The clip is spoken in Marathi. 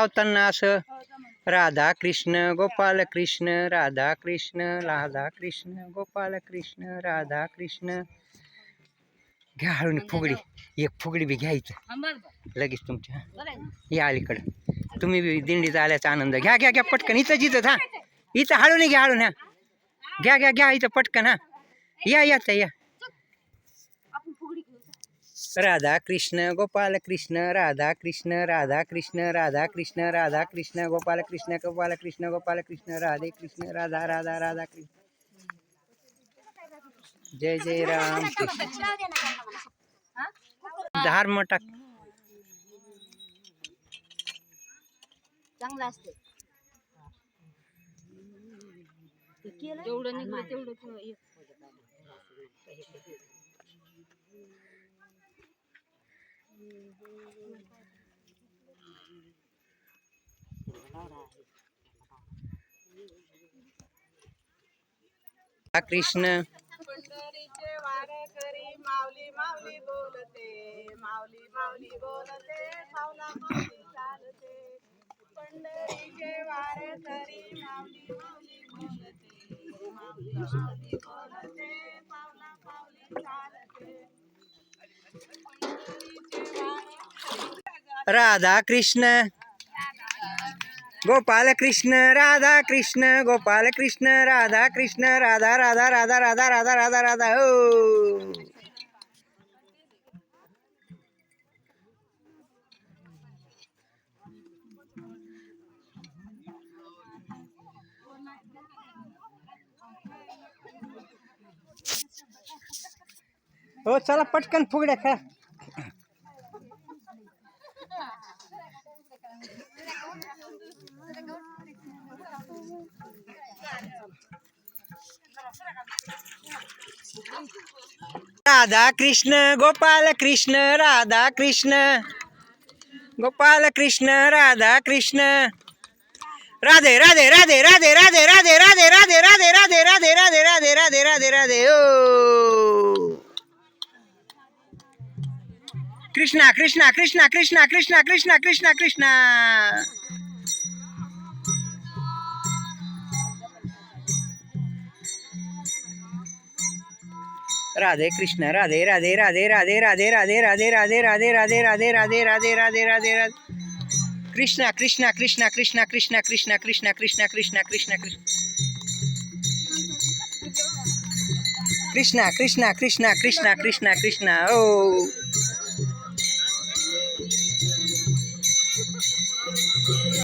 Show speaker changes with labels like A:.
A: धावताना असं राधा कृष्ण गोपाल कृष्ण राधा कृष्ण राधा कृष्ण गोपाल कृष्ण राधा कृष्ण. घ्या हळून फुगडी, एक फुगडी बी घ्यायचं लगेच तुमच्या. या अलीकडं तुम्ही बी दिंडीचा आल्याचा आनंद घ्या. घ्या घ्या पटकन, इथं जिथं हा इथं हळून घ्या, हळून. हा घ्या घ्या घ्या इथं पटकन. हा या याच या. राधा कृष्ण गोपाल कृष्ण राधा कृष्ण राधा कृष्ण राधा कृष्ण राधा कृष्ण गोपाल कृष्ण गोपाल कृष्ण गोपाल कृष्ण राधे कृष्ण राधा राधा राधा कृष्ण. जय जय राम कृष्ण. धार मोठा
B: चांगला असते जेवढं निघलं तेवढं.
A: कृष्ण.
C: पंढरीचे वारे करी माऊली माऊली बोलते, माऊली माऊली बोलते, माऊला माऊली चालते. पंढरीचे वारे करी माऊली माऊली बोलते, माऊली माऊली बोलते, माऊला माऊली चालते.
A: राधा कृष्ण गोपाल कृष्ण राधा कृष्ण गोपाल कृष्ण राधा कृष्ण राधा राधा राधा राधा राधा राधा राधा. हो हो चला पटकन फुगड्या खेळा. राधा कृष्ण गोपाल कृष्ण राधा कृष्ण गोपाल कृष्ण राधा कृष्ण राधे राधे राधे राधे राधे राधे राधे राधे राधे राधे राधे राधे राधे राधे राधे राधे. ओ कृष्णा कृष्णा कृष्णा कृष्णा कृष्णा कृष्णा कृष्णा कृष्णा. राधे कृष्ण राधे राधे राधे राधे राधे राधे राधे राधे राधे राधे राधे राधे राधे राधे राधे राधे. कृष्णा कृष्णा कृष्णा कृष्णा कृष्णा कृष्णा कृष्णा कृष्णा कृष्णा कृष्णा कृष्णा कृष्णा कृष्णा कृष्णा कृष्णा कृष्णा. ओ